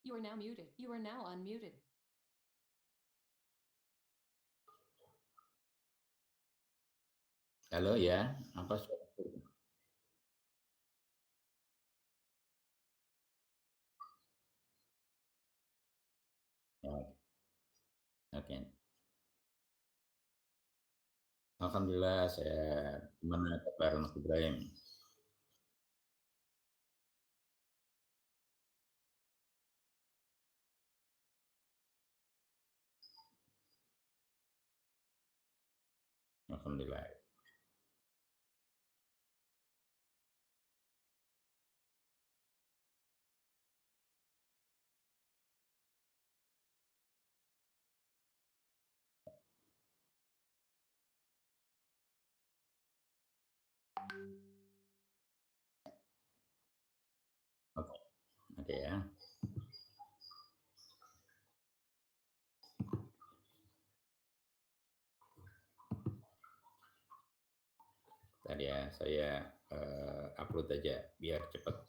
You are now muted. You are now unmuted. Halo ya, apa ya, oke. Alhamdulillah saya gimana kabar Mas Ibrahim? Alhamdulillah. Oke, oke ya. Tadi ya saya upload aja biar cepat.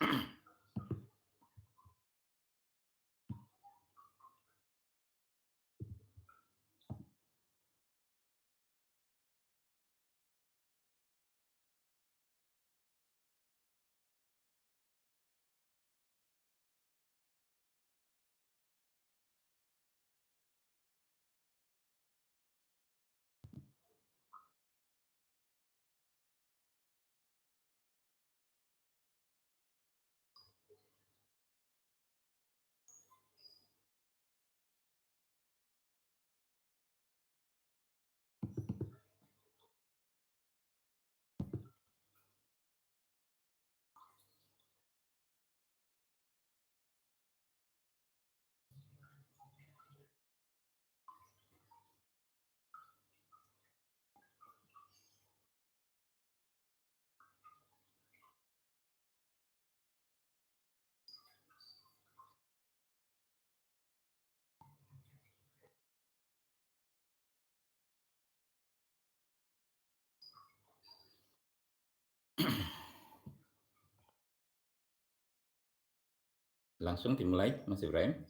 Langsung dimulai Mas Ibrahim.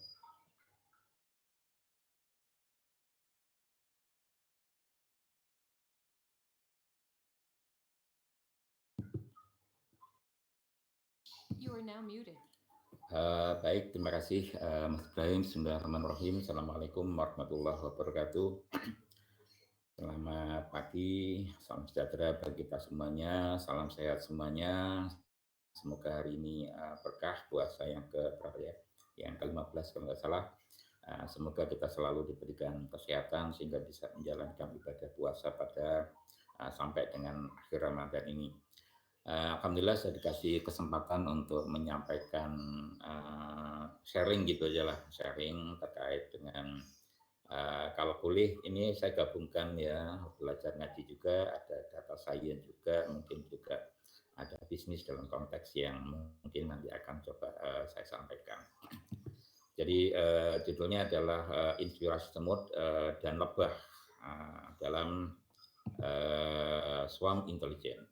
You are now muted. Baik, terima kasih Mas Ibrahim. Bismillahirrahmanirrahim. Assalamualaikum warahmatullahi wabarakatuh. Selamat pagi, salam sejahtera bagi kita semuanya, salam sehat semuanya. Semoga hari ini berkah puasa yang ke-berapa ya? Yang ke-15 kalau nggak salah. Semoga kita selalu diberikan kesehatan sehingga bisa menjalankan ibadah puasa pada sampai dengan akhir Ramadan ini. Alhamdulillah saya dikasih kesempatan untuk menyampaikan sharing gitu aja lah, sharing terkait dengan kalau kuliah ini saya gabungkan ya, belajar ngaji juga, ada data science juga, mungkin juga ada bisnis dalam konteks yang mungkin nanti akan coba saya sampaikan. Jadi judulnya adalah inspirasi semut dan lebah dalam swarm intelligence.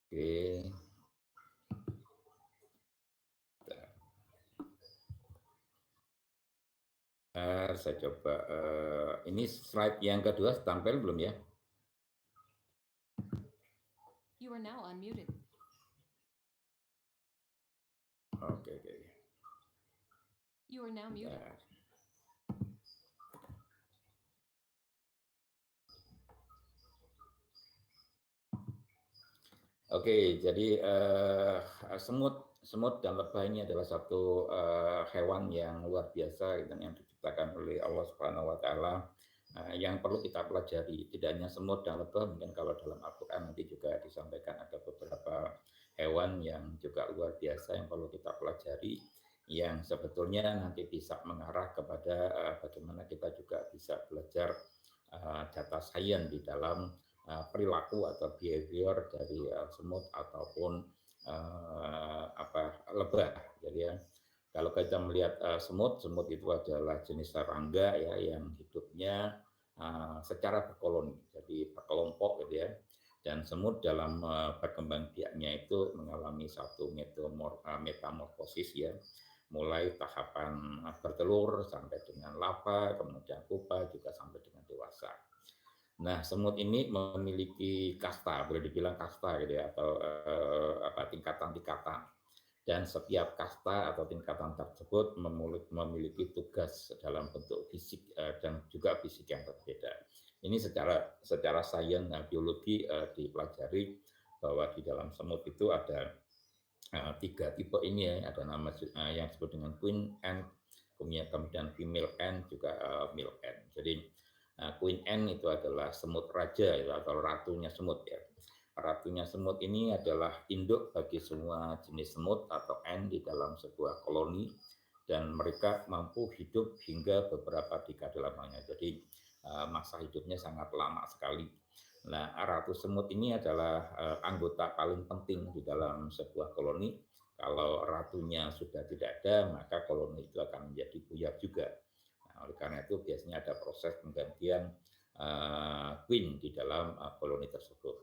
Oke. Saya coba ini slide yang kedua tampil belum ya? You are now unmuted. Oke. You are now muted. Oke, jadi semut semut dan lebah ini adalah satu hewan yang luar biasa gitu, yang diciptakan oleh Allah Subhanahu wa taala, yang perlu kita pelajari. Tidak hanya semut dan lebah, mungkin kalau dalam Al-Qur'an nanti juga disampaikan ada beberapa hewan yang juga luar biasa yang perlu kita pelajari, yang sebetulnya nanti bisa mengarah kepada bagaimana kita juga bisa belajar data science di dalam perilaku atau behavior dari semut ataupun lebah. Jadi ya, kalau kita melihat semut itu adalah jenis serangga ya yang hidupnya secara berkoloni, jadi berkelompok gitu ya. Dan semut dalam berkembang biaknya itu mengalami satu metamorfosis ya, mulai tahapan bertelur sampai dengan larva, kemudian pupa juga sampai dengan dewasa. Nah, semut ini memiliki kasta, boleh dibilang kasta gitu ya, atau tingkatan-tingkatan. Dan setiap kasta atau tingkatan tersebut memiliki tugas dalam bentuk fisik dan juga fisik yang berbeda. Ini secara sains biologi dipelajari bahwa di dalam semut itu ada tiga tipe ini ya, ada nama yang disebut dengan queen ant, kemudian female ant, juga male ant. Jadi queen ant itu adalah semut raja ya, atau ratunya semut ya. Ratunya semut ini adalah induk bagi semua jenis semut atau ant di dalam sebuah koloni, dan mereka mampu hidup hingga beberapa dekade lamanya. Jadi masa hidupnya sangat lama sekali. Nah, ratu semut ini adalah anggota paling penting di dalam sebuah koloni. Kalau ratunya sudah tidak ada, maka koloni itu akan menjadi buyar juga. Nah, oleh karena itu biasanya ada proses penggantian queen di dalam koloni tersebut.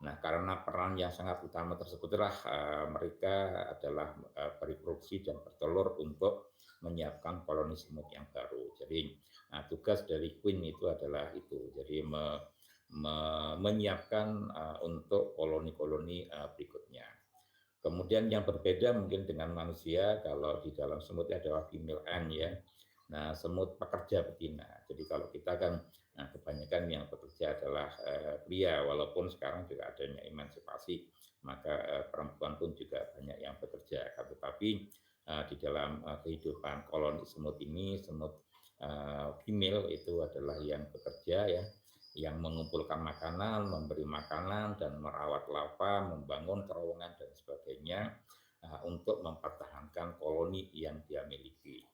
Nah, karena peran yang sangat utama tersebutlah mereka adalah bereproduksi dan bertelur untuk menyiapkan koloni semut yang baru. Jadi tugas dari queen itu adalah itu. Jadi menyiapkan untuk koloni-koloni berikutnya. Kemudian yang berbeda mungkin dengan manusia, kalau di dalam semut adalah female ant ya. Nah, semut pekerja betina. Jadi kalau kita kan kebanyakan yang bekerja adalah pria, walaupun sekarang juga adanya emansipasi, maka perempuan pun juga banyak yang bekerja. Tetapi di dalam kehidupan koloni semut ini, semut female itu adalah yang bekerja ya, yang mengumpulkan makanan, memberi makanan, dan merawat larva, membangun terowongan, dan sebagainya untuk mempertahankan koloni yang dia miliki.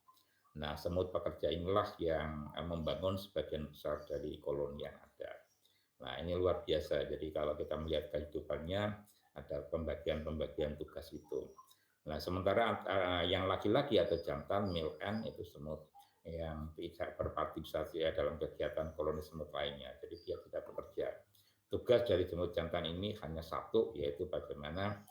Nah, semut pekerja inilah yang membangun sebagian besar dari koloni yang ada. Nah, ini luar biasa. Jadi kalau kita melihat kehidupannya, ada pembagian-pembagian tugas itu. Nah, sementara yang laki-laki atau jantan, male ant, itu semut yang tidak berpartisipasi dalam kegiatan koloni semut lainnya. Jadi dia tidak bekerja. Tugas dari semut jantan ini hanya satu, yaitu bagaimana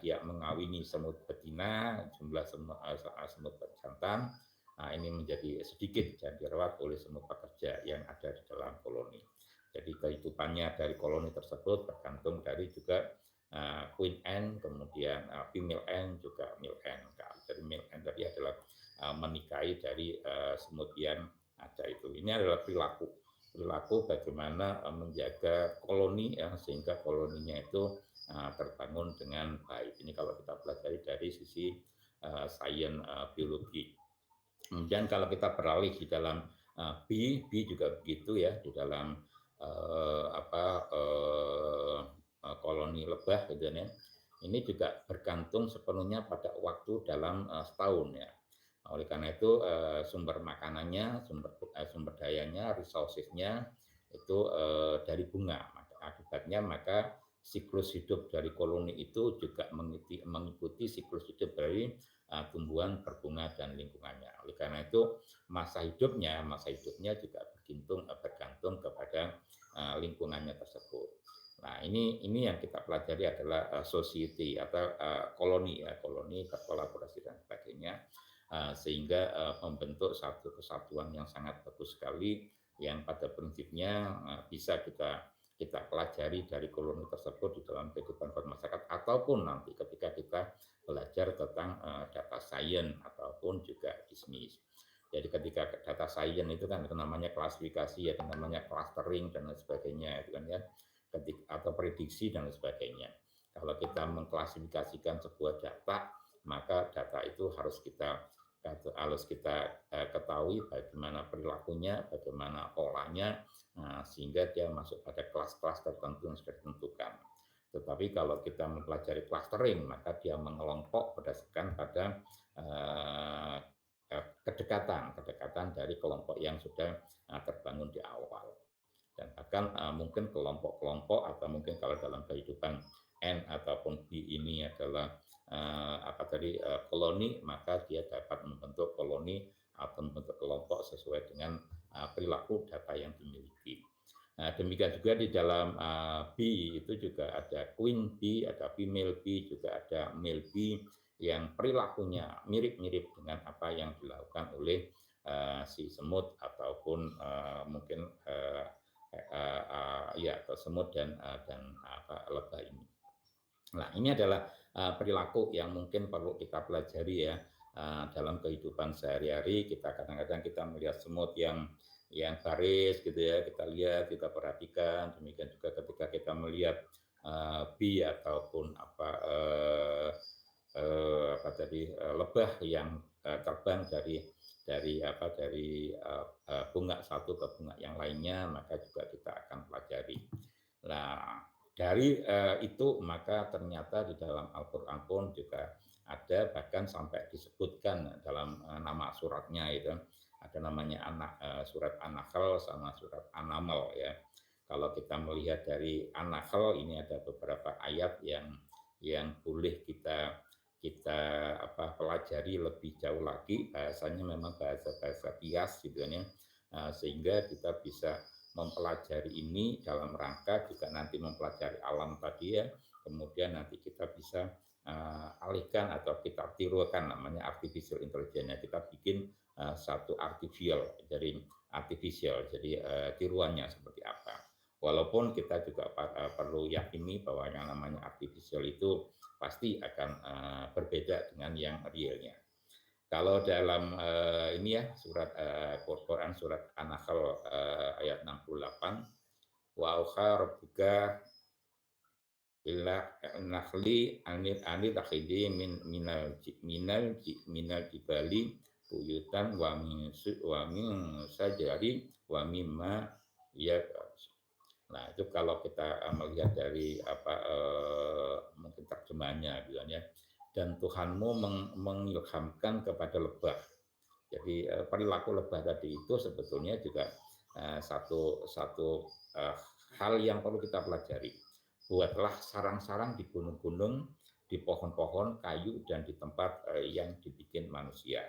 dia mengawini semut betina, jumlah semut jantan ini menjadi sedikit dan dirawat oleh semut pekerja yang ada di dalam koloni. Jadi kehidupannya dari koloni tersebut bergantung dari juga queen ant, kemudian female ant, juga male ant. Jadi male ant tadi adalah menikahi dari semut yang ada itu. Ini adalah perilaku bagaimana menjaga koloni ya, sehingga koloninya itu terbangun dengan baik. Ini kalau kita pelajari dari sisi sains biologi. Kemudian kalau kita beralih di dalam B juga begitu ya, di dalam koloni lebah gitu ya. Ini juga bergantung sepenuhnya pada waktu dalam setahun ya. Oleh karena itu sumber makanannya, sumber dayanya, resources-nya itu dari bunga. Akibatnya maka siklus hidup dari koloni itu juga mengikuti siklus hidup dari tumbuhan berbunga dan lingkungannya. Oleh karena itu masa hidupnya juga bergantung kepada lingkungannya tersebut. Nah, ini yang kita pelajari adalah society atau koloni ya, koloni berkolaborasi dan sebagainya, sehingga membentuk satu kesatuan yang sangat bagus sekali, yang pada prinsipnya bisa kita pelajari dari koloni tersebut di dalam kehidupan bermasyarakat, ataupun nanti ketika kita belajar tentang data science ataupun juga bisnis. Jadi ketika data science itu kan namanya klasifikasi ya, namanya clustering dan lain sebagainya itu kan ya, atau prediksi dan lain sebagainya. Kalau kita mengklasifikasikan sebuah data, maka data itu harus kita ketahui bagaimana perilakunya, bagaimana polanya, sehingga dia masuk pada kelas-kelas tertentu yang sudah ditentukan. Tetapi kalau kita mempelajari clustering, maka dia mengelompok berdasarkan pada uh, kedekatan dari kelompok yang sudah terbangun di awal. Dan bahkan mungkin kelompok-kelompok atau mungkin kalau dalam kehidupan N ataupun B ini adalah koloni, maka dia dapat membentuk koloni atau membentuk kelompok sesuai dengan perilaku data yang dimiliki. Nah, demikian juga di dalam B itu juga ada queen B, ada female B, juga ada male B yang perilakunya mirip-mirip dengan apa yang dilakukan oleh si semut ataupun mungkin ya semut dan lebah ini. Nah, ini adalah perilaku yang mungkin perlu kita pelajari ya dalam kehidupan sehari-hari. Kita kadang-kadang kita melihat semut yang baris gitu ya, kita lihat, kita perhatikan. Demikian juga ketika kita melihat bee ataupun lebah yang terbang dari bunga satu ke bunga yang lainnya, maka juga kita akan pelajari. Nah, dari itu maka ternyata di dalam Al-Qur'an pun juga ada, bahkan sampai disebutkan dalam nama suratnya itu ada namanya surat An-Nahl sama surat An-Naml ya. Kalau kita melihat dari An-Nahl ini ada beberapa ayat yang boleh kita pelajari lebih jauh lagi. Bahasanya memang bahasa bias gitu ya, sehingga kita bisa mempelajari ini dalam rangka juga nanti mempelajari alam tadi ya. Kemudian nanti kita bisa alihkan atau kita tirukan, namanya artificial intelligence. Kita bikin satu artificial, jadi tiruannya seperti apa. Walaupun kita juga perlu yakini bahwa yang namanya artificial itu pasti akan berbeda dengan yang realnya. Kalau dalam ini ya surat Quran surat An-Nahl ayat 68, wa auha rabbuka ila nakhli anil takhidi minal jibali buyutan wa min sajari wa mimma ya. Nah, itu kalau kita melihat dari mungkin terjemahannya gitu ya. Dan Tuhanmu mengilhamkan kepada lebah. Jadi perilaku lebah tadi itu sebetulnya juga satu hal yang perlu kita pelajari. Buatlah sarang-sarang di gunung-gunung, di pohon-pohon, kayu, dan di tempat yang dibikin manusia.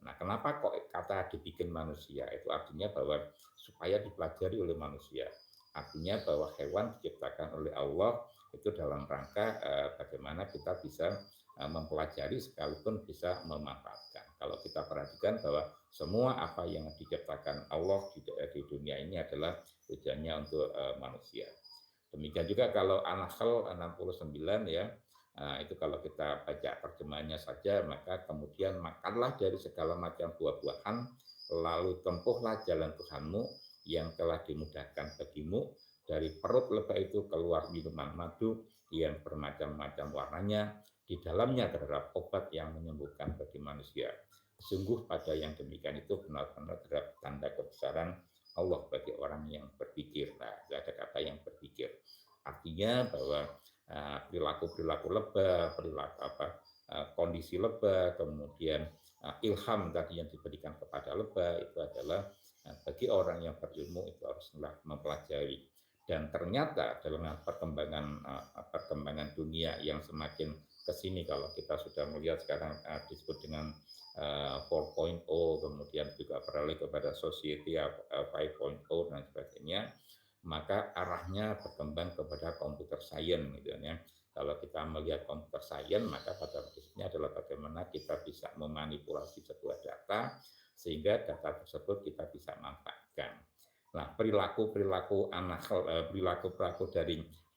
Nah, kenapa kok kata dibikin manusia? Itu artinya bahwa supaya dipelajari oleh manusia. Artinya bahwa hewan diciptakan oleh Allah itu dalam rangka bagaimana kita bisa mempelajari sekalipun bisa memanfaatkan. Kalau kita perhatikan bahwa semua apa yang diciptakan Allah di dunia ini adalah tujuannya untuk manusia. Demikian juga kalau An-Nahl 69 ya, itu kalau kita baca terjemahannya saja, maka kemudian makanlah dari segala macam buah-buahan, lalu tempuhlah jalan Tuhanmu yang telah dimudahkan bagimu. Dari perut lebah itu keluar minuman madu yang bermacam-macam warnanya, di dalamnya terdapat obat yang menyembuhkan bagi manusia. Sungguh pada yang demikian itu benar-benar terdapat tanda kebesaran Allah bagi orang yang berpikir. Nah, ada kata yang berpikir. Artinya bahwa perilaku-perilaku lebah, kondisi lebah, kemudian ilham tadi yang diberikan kepada lebah itu adalah bagi orang yang berilmu itu haruslah mempelajari. Dan ternyata dalam perkembangan dunia yang semakin kesini, kalau kita sudah melihat sekarang disebut dengan 4.0, kemudian juga beralih kepada society 5.0 dan sebagainya, maka arahnya berkembang kepada computer science gitu ya. Kalau kita melihat computer science, maka pada prinsipnya adalah bagaimana kita bisa memanipulasi sebuah data sehingga data tersebut kita bisa manfaatkan. Nah, perilaku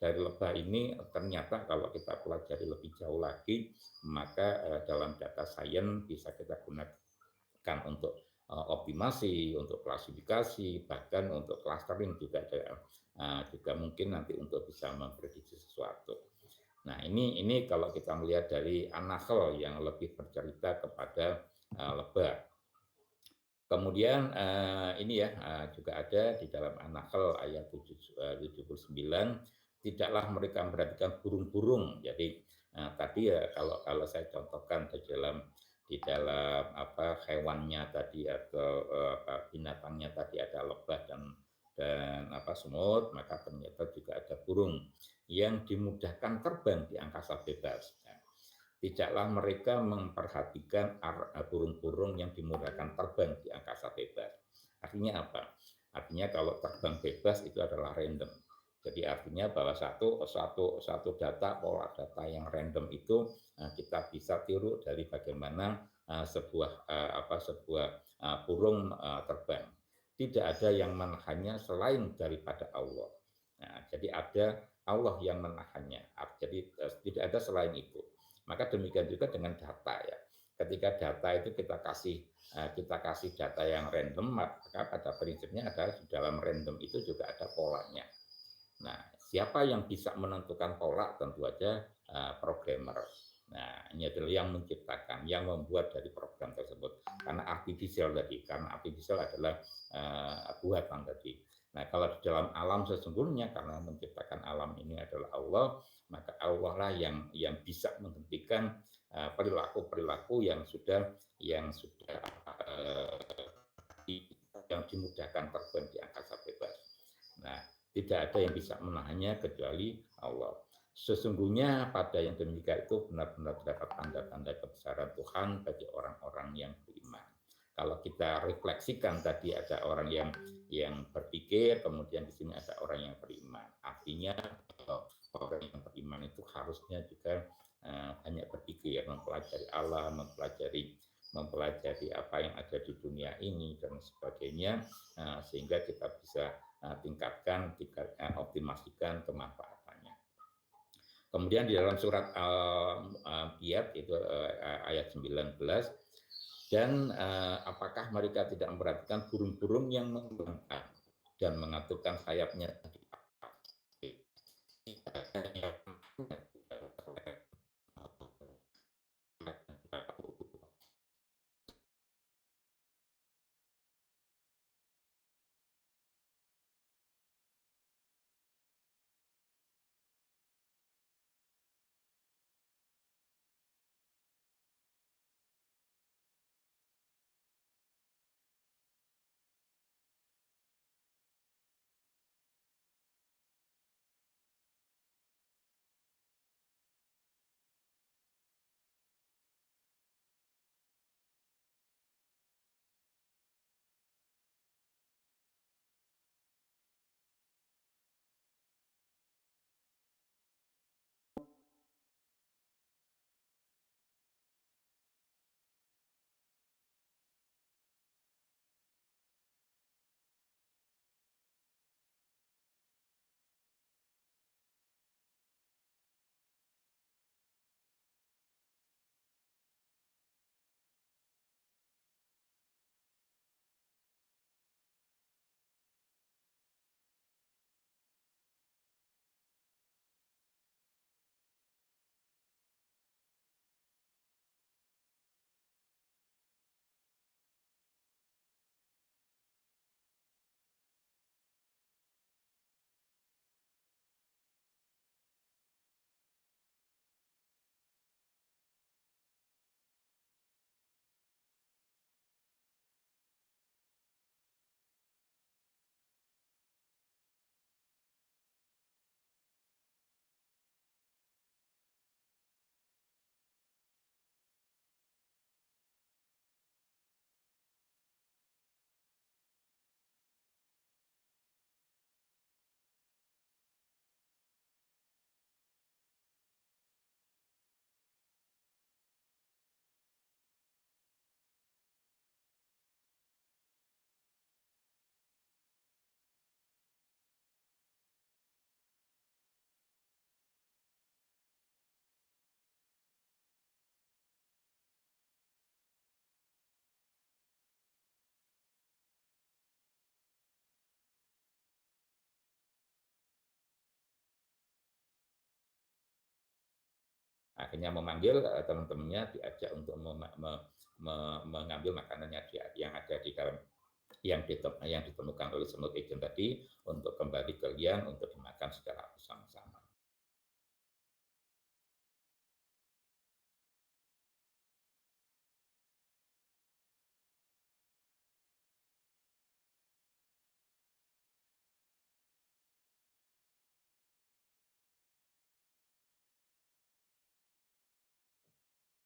dari lebah ini ternyata kalau kita pelajari lebih jauh lagi, maka dalam data science bisa kita gunakan untuk optimasi, untuk klasifikasi, bahkan untuk clustering juga mungkin nanti untuk bisa memprediksi sesuatu. Nah, ini kalau kita melihat dari An-Nahl yang lebih bercerita kepada lebah. Kemudian ini ya juga ada di dalam An-Nahl ayat 79, tidaklah mereka memperhatikan burung-burung. Jadi tadi ya kalau kalau saya contohkan di dalam apa hewannya tadi atau binatangnya tadi ada lebah dan apa semut, maka ternyata juga ada burung yang dimudahkan terbang di angkasa bebas. Nah, tidaklah mereka memperhatikan burung-burung yang dimudahkan terbang di angkasa bebas. Artinya apa? Artinya kalau terbang bebas itu adalah random. Jadi artinya bahwa satu data, pola data yang random itu kita bisa tiru dari bagaimana sebuah burung terbang. Tidak ada yang menahannya selain daripada Allah. Nah, jadi ada Allah yang menahannya. Jadi tidak ada selain itu. Maka demikian juga dengan data ya. Ketika data itu kita kasih data yang random, maka pada prinsipnya adalah di dalam random itu juga ada polanya. Nah, siapa yang bisa menentukan pola? Tentu aja programmer. Nah, ini adalah yang menciptakan, yang membuat dari program tersebut. Karena artificial adalah buatan tadi. Nah, kalau di dalam alam sesungguhnya, karena menciptakan alam ini adalah Allah, maka Allah lah yang bisa menghentikan perilaku-perilaku yang sudah uh, yang dimudahkan terbang di angkasa bebas. Nah, tidak ada yang bisa menahannya kecuali Allah. Sesungguhnya pada yang demikian itu benar-benar terdapat tanda-tanda kebesaran Tuhan bagi orang-orang yang beriman. Kalau kita refleksikan tadi ada orang yang berpikir, kemudian di sini ada orang yang beriman. Artinya orang yang beriman itu harusnya juga banyak berpikir, mempelajari Allah, mempelajari apa yang ada di dunia ini dan sebagainya, sehingga kita bisa tingkatkan, optimasikan kemanfaatannya. Kemudian di dalam surat Al-Anbiya itu ayat 19, dan apakah mereka tidak memperhatikan burung-burung yang mengembangkan dan mengaturkan sayapnya Akhirnya memanggil teman-temannya, diajak untuk mengambil makanannya yang ada di dalam yang ditemukan oleh semut agent tadi untuk kembali ke liang untuk dimakan secara bersama-sama.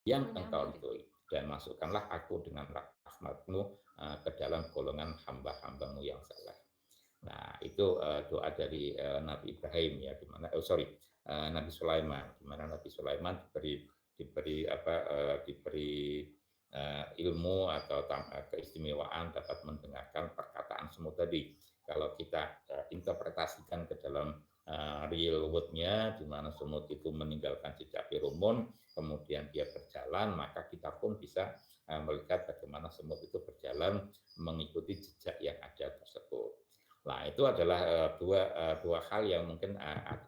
Yang engkau ridhoi, dan masukkanlah aku dengan rahmatmu ke dalam golongan hamba-hambamu yang saleh. Nah, itu doa dari Nabi Ibrahim ya, di mana Nabi Sulaiman, di mana Nabi Sulaiman diberi ilmu atau keistimewaan dapat mendengarkan perkataan semut tadi. Kalau kita interpretasikan ke dalam real world-nya, di mana semut itu meninggalkan jejak feromon, kemudian dia berjalan, maka kita pun bisa melihat bagaimana semut itu berjalan mengikuti jejak yang ada tersebut. Nah, itu adalah dua hal yang mungkin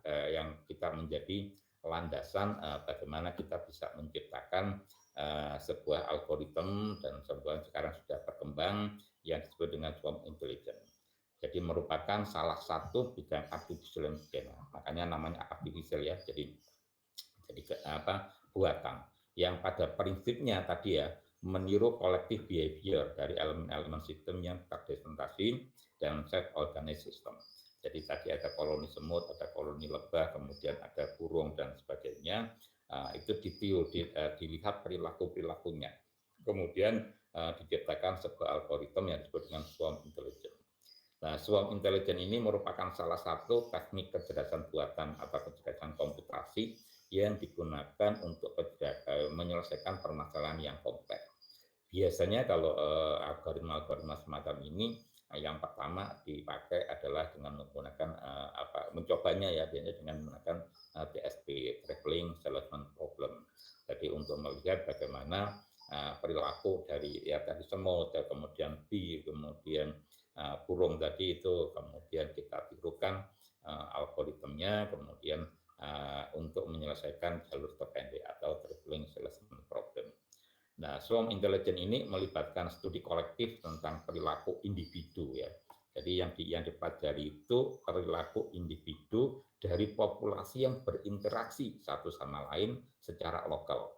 yang kita menjadi landasan bagaimana kita bisa menciptakan sebuah algoritma dan sekarang sudah berkembang yang disebut dengan swarm intelligence. Jadi merupakan salah satu bidang artificial intelligence. Makanya namanya artificial ya. Jadi buatan yang pada prinsipnya tadi ya meniru collective behavior dari elemen-elemen sistem yang terdesentrasi dan self-organized system. Jadi tadi ada koloni semut, ada koloni lebah, kemudian ada burung dan sebagainya. Itu dilihat perilaku-perilakunya. Kemudian diciptakan sebuah algoritma yang disebut dengan swarm intelligence. Nah, swarm intelligence ini merupakan salah satu teknik kecerdasan buatan atau kecerdasan komputasi yang digunakan untuk menyelesaikan permasalahan yang kompleks. Biasanya kalau algoritma-algoritma semacam ini, yang pertama dipakai adalah dengan menggunakan mencobanya ya, biasanya dengan menggunakan TSP, Traveling Salesman Problem. Jadi untuk melihat bagaimana perilaku dari ya tadi semut, kemudian bee, kemudian burung tadi itu, kemudian kita tirukan algoritmnya, kemudian untuk menyelesaikan jalur terpendek atau traveling salesman problem. Nah, swarm intelligence ini melibatkan studi kolektif tentang perilaku individu ya. Jadi yang dipelajari itu perilaku individu dari populasi yang berinteraksi satu sama lain secara lokal.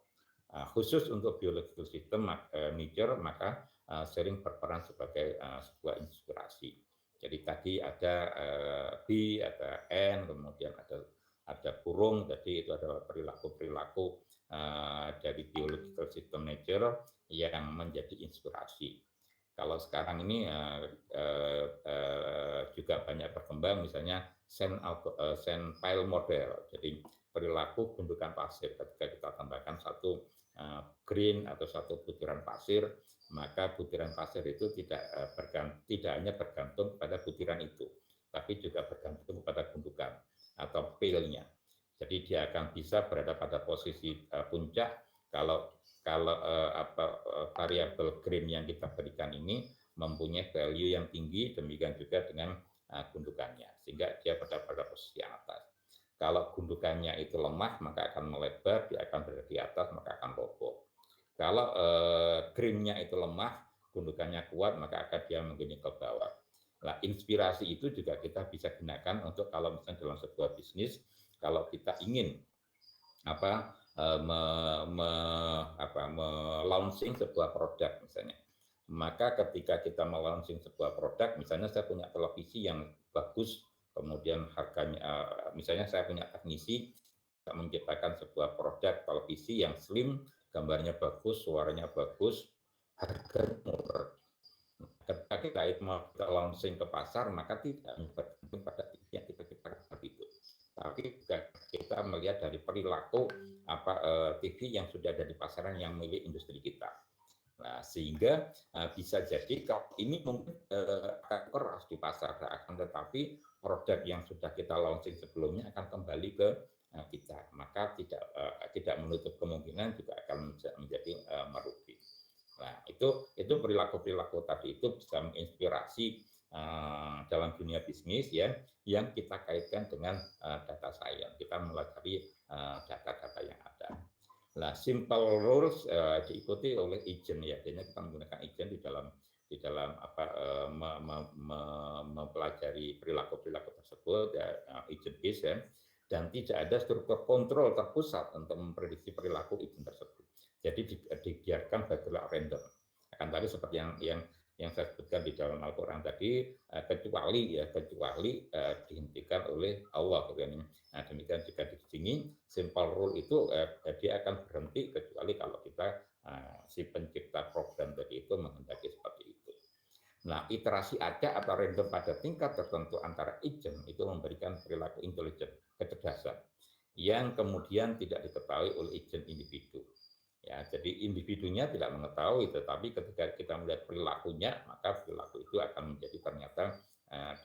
Khusus untuk biological system nature, maka sering berperan sebagai sebuah inspirasi. Jadi tadi ada bee, ada ant, kemudian ada burung, jadi itu adalah perilaku-perilaku dari biological system nature yang menjadi inspirasi. Kalau sekarang ini juga banyak berkembang, misalnya sand pile model, jadi perilaku gundukan pasir. Ketika kita tambahkan satu grain atau satu butiran pasir, maka butiran pasir itu tidak hanya bergantung pada butiran itu, tapi juga bergantung pada gundukan atau pile-nya. Jadi dia akan bisa berada pada posisi puncak kalau variabel grain yang kita berikan ini mempunyai value yang tinggi, demikian juga dengan gundukannya, sehingga dia berada pada posisi atas. Kalau gundukannya itu lemah, maka akan melebar, dia akan berada di atas, maka akan roboh. Kalau grain-nya itu lemah, gundukannya kuat, maka akan dia menggini ke bawah. Nah, inspirasi itu juga kita bisa gunakan untuk kalau misalnya dalam sebuah bisnis, kalau kita ingin launching sebuah produk misalnya, maka ketika kita melaunching sebuah produk, misalnya saya punya televisi yang bagus, kemudian harganya, misalnya saya punya teknisi menciptakan sebuah produk televisi yang slim, gambarnya bagus, suaranya bagus, harganya murah. Ketika kita mau launching ke pasar, maka tidak bergantung pada yang kita ciptakan itu, tapi kita melihat dari perilaku TV yang sudah ada di pasaran yang milik industri kita. Nah, sehingga bisa jadi kalau ini mungkin akan keras di pasar, akan tetapi produk yang sudah kita launching sebelumnya akan kembali ke kita, maka tidak menutup kemungkinan juga akan menjadi merugi. Nah, itu perilaku-perilaku tadi itu bisa menginspirasi dalam dunia bisnis ya, yang kita kaitkan dengan data science. Kita mempelajari data-data yang ada. Nah, simple rules diikuti oleh agent ya. Jadi kita menggunakan agent di dalam apa mempelajari perilaku-perilaku tersebut ya, agent based ya, dan tidak ada struktur kontrol terpusat untuk memprediksi perilaku agent tersebut. Jadi dibiarkan bergerak random. Akan tadi seperti yang saya sebutkan di dalam Al-Quran tadi, kecuali dihentikan oleh Allah. Nah, demikian juga di sini simple rule itu dia akan berhenti kecuali kalau kita si pencipta program tadi itu menghendaki seperti itu. Nah, iterasi acak atau random pada tingkat tertentu antara agent itu memberikan perilaku intelijen, kecerdasan yang kemudian tidak diketahui oleh agent individu. Ya, jadi individunya tidak mengetahui, tetapi ketika kita melihat perilakunya, maka perilaku itu akan menjadi ternyata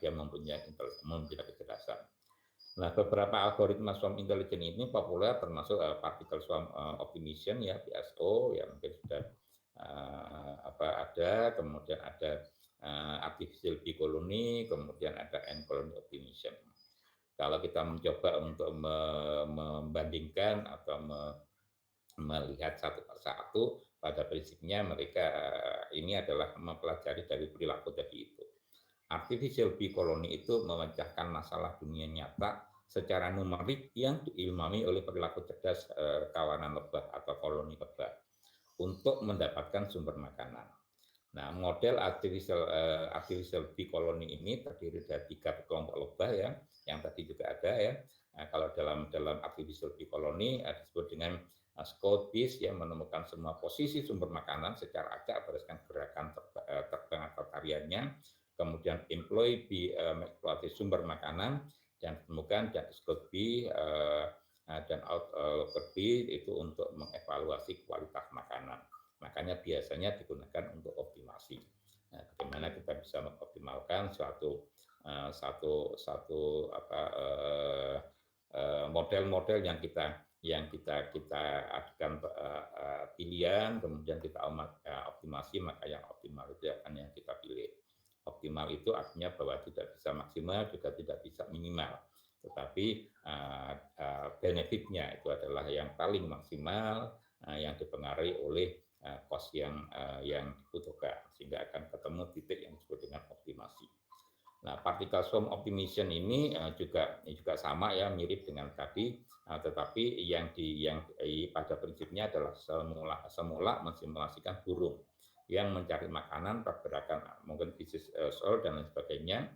dia mempunyai kecerdasan. Nah, beberapa algoritma swarm intelligence ini populer termasuk particle swarm optimization ya, PSO yang mungkin sudah ada, kemudian ada artificial bee colony, kemudian ada end colony optimization. Kalau kita mencoba untuk membandingkan atau melihat satu persatu, pada prinsipnya mereka ini adalah mempelajari dari perilaku tadi itu. Artificial bee colony itu memecahkan masalah dunia nyata secara numerik yang diilmami oleh perilaku cerdas kawanan lebah atau koloni lebah untuk mendapatkan sumber makanan. Nah, model artificial bee colony ini terdiri dari 3 kelompok lebah ya, yang tadi juga ada ya. Nah, kalau dalam artificial bee colony disebut dengan scout bees yang menemukan semua posisi sumber makanan secara acak berdasarkan gerakan terbang atau tariannya, kemudian employee bee mengeksploitasi sumber makanan dan ditemukan, dan scout bee dan outlooker bee itu untuk mengevaluasi kualitas makanan. Makanya biasanya digunakan untuk optimasi. Nah, bagaimana kita bisa mengoptimalkan model-model yang kita akan pilihan, kemudian kita optimasi, maka yang optimal itu akan yang kita pilih. Optimal itu artinya bahwa tidak bisa maksimal, juga tidak bisa minimal, tetapi benefitnya itu adalah yang paling maksimal, yang dipengaruhi oleh cost yang dibutuhkan, sehingga akan ketemu titik yang disebut dengan optimasi. Nah, particle swarm optimization ini juga sama ya, mirip dengan tadi, tetapi yang pada prinsipnya adalah semula mensimulasikan burung yang mencari makanan, pergerakan mungkin bisnis soul dan lain sebagainya,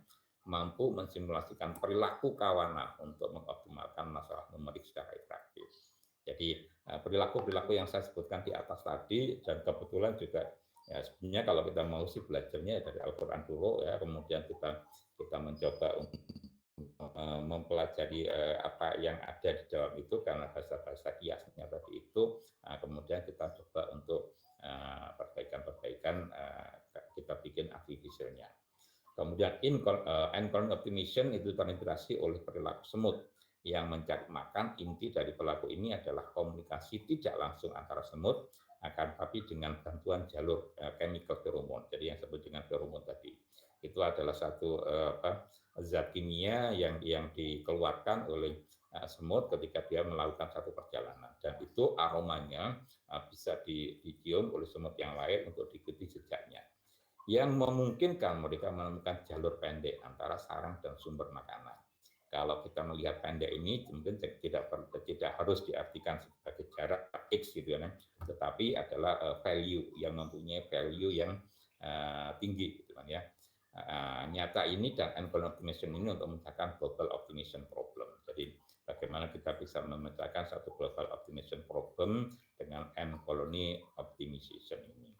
mampu mensimulasikan perilaku kawanan untuk mengoptimalkan masalah numerik secara interaktif. Jadi perilaku-perilaku yang saya sebutkan di atas tadi, dan kebetulan juga ya sebenarnya kalau kita mau sih belajarnya dari Al-Quran dulu ya, kemudian kita mencoba untuk mempelajari apa yang ada di dalam itu karena bahasa-bahasa kiasnya tadi itu, kemudian kita coba untuk perbaikan-perbaikan, kita bikin artificialnya. Kemudian end-colony optimization itu terintegrasi oleh perilaku semut yang mencari makan. Inti dari perilaku ini adalah komunikasi tidak langsung antara semut, akan tapi dengan bantuan jalur chemical pheromone. Jadi yang disebut dengan pheromone tadi itu adalah satu zat kimia yang dikeluarkan oleh semut ketika dia melakukan satu perjalanan, dan itu aromanya bisa dicium oleh semut yang lain untuk diikuti jejaknya, yang memungkinkan mereka menemukan jalur pendek antara sarang dan sumber makanan. Kalau kita melihat pendek ini mungkin tidak harus diartikan sebagai jarak X gitu ya, tetapi adalah value yang mempunyai value yang tinggi gitu kan ya. Nyata ini dan end colony optimization ini untuk memecahkan global optimization problem. Jadi bagaimana kita bisa memecahkan satu global optimization problem dengan end colony optimization ini.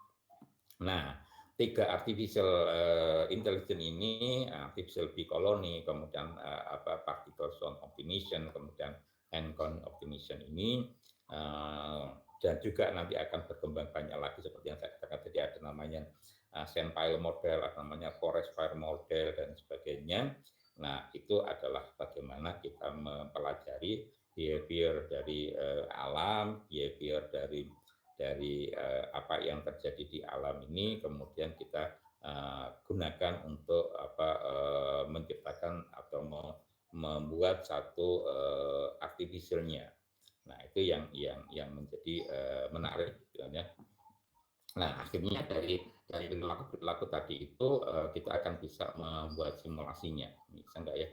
Nah, 3 artificial intelligence ini, artificial bee colony, kemudian particle swarm optimization, kemudian end colony optimization ini, dan juga nanti akan berkembang banyak lagi seperti yang saya katakan tadi, ada namanya sandpile model, ada namanya forest fire model dan sebagainya. Nah, itu adalah bagaimana kita mempelajari behavior dari alam, behavior dari apa yang terjadi di alam ini, kemudian kita gunakan untuk menciptakan atau membuat satu artificialnya. Nah, itu yang menjadi menarik gitu ya. Nah, akhirnya dari perilaku tadi itu kita akan bisa membuat simulasinya. Bisa nggak ya?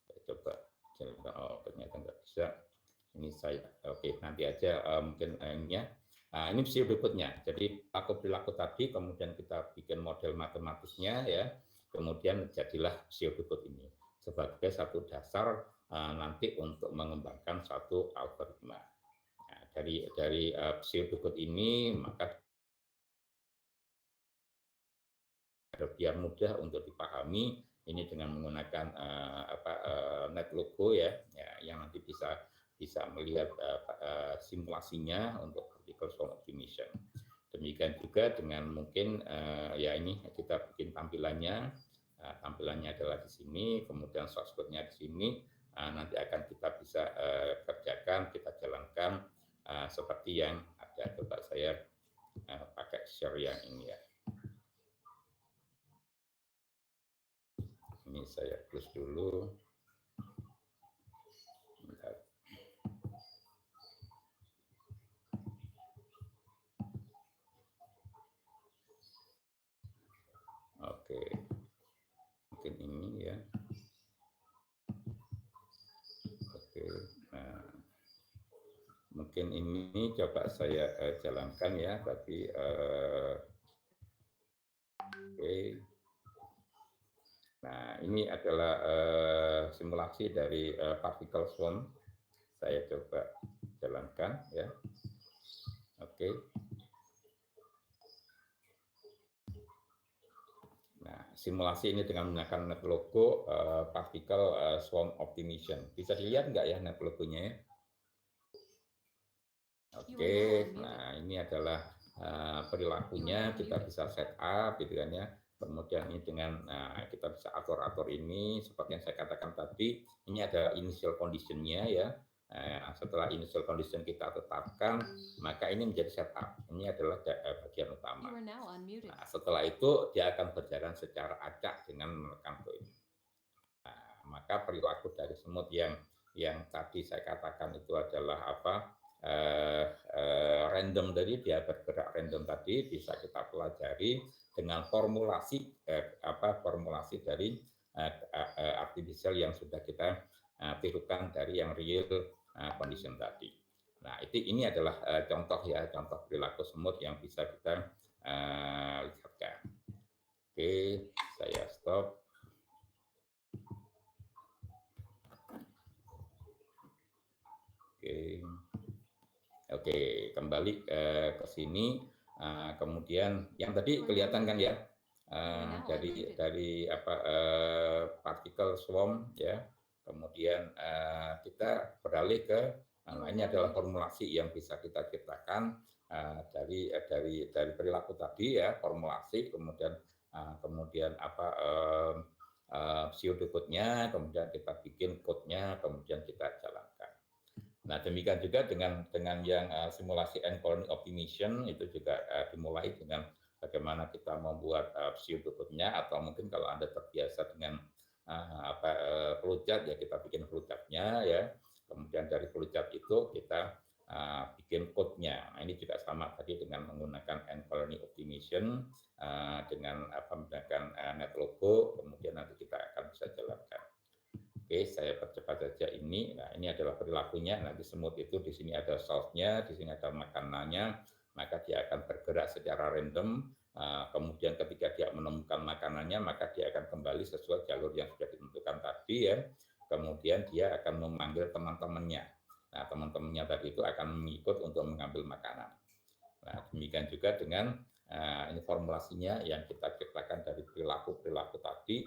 Saya coba. Oh, ternyata nggak bisa. Ini saya, oke, nanti aja mungkin ini ya. Nah, ini view berikutnya. Jadi perilaku tadi, kemudian kita bikin model matematisnya ya, kemudian jadilah view berikut ini sebagai satu dasar nanti untuk mengembangkan satu algoritma. Nah, dari view berikut ini maka biar mudah untuk dipahami ini dengan menggunakan NetLogo ya, yang nanti bisa melihat simulasinya untuk particle swarm optimization. Demikian juga dengan mungkin ya ini kita bikin tampilannya, tampilannya adalah di sini, kemudian source code-nya di sini, nanti akan kita bisa kerjakan, kita jalankan seperti yang ada. Coba saya pakai share yang ini ya. Ini saya close dulu. Bentar. Oke, mungkin ini ya. Oke, nah mungkin ini coba saya jalankan ya, tapi oke. Nah, ini adalah simulasi dari particle swarm. Saya coba jalankan ya. Oke. Nah, simulasi ini dengan menggunakan NetLogo particle swarm optimization. Bisa dilihat nggak ya NetLogo-nya ya? Oke, nah ini adalah perilakunya, kita bisa set up gitu kan ya. Kemudian ini dengan kita bisa atur-atur ini seperti yang saya katakan tadi, ini ada initial condition-nya ya. Setelah initial condition kita tetapkan, maka ini menjadi setup. Ini adalah bagian utama. Nah, setelah itu dia akan berjalan secara acak dengan menekan go ini. Nah, maka perilaku dari semut yang tadi saya katakan itu adalah random tadi, dia bergerak random tadi bisa kita pelajari dengan formulasi formulasi dari artificial yang sudah kita tirukan dari yang real condition tadi. Nah, ini adalah contoh ya, contoh perilaku semut yang bisa kita lihatkan. Oke, saya stop. Oke, kembali ke sini. Kemudian yang tadi kelihatan kan ya dari particle swarm ya. Kemudian kita beralih ke ini adalah formulasi yang bisa kita ciptakan dari perilaku tadi ya, formulasi kemudian pseudocode-nya, kemudian kita bikin code-nya, kemudian kita jalankan. Nah, demikian juga dengan yang simulasi end colony optimization itu juga dimulai dengan bagaimana kita membuat pseudocode-nya, atau mungkin kalau Anda terbiasa dengan flowchart ya kita bikin flowchart-nya ya. Kemudian dari flowchart itu kita bikin code-nya. Nah, ini juga sama tadi dengan menggunakan end colony optimization dengan menggunakan NetLogo, kemudian nanti kita akan bisa jalankan. Oke, saya percepat saja ini. Nah, ini adalah perilakunya. Nanti semut itu di sini ada source-nya, di sini ada makanannya, maka dia akan bergerak secara random. Kemudian ketika dia menemukan makanannya, maka dia akan kembali sesuai jalur yang sudah ditentukan tadi ya. Kemudian dia akan memanggil teman-temannya. Nah, teman-temannya tadi itu akan mengikut untuk mengambil makanan. Nah, demikian juga dengan ini formulasinya yang kita ciptakan dari perilaku-perilaku tadi.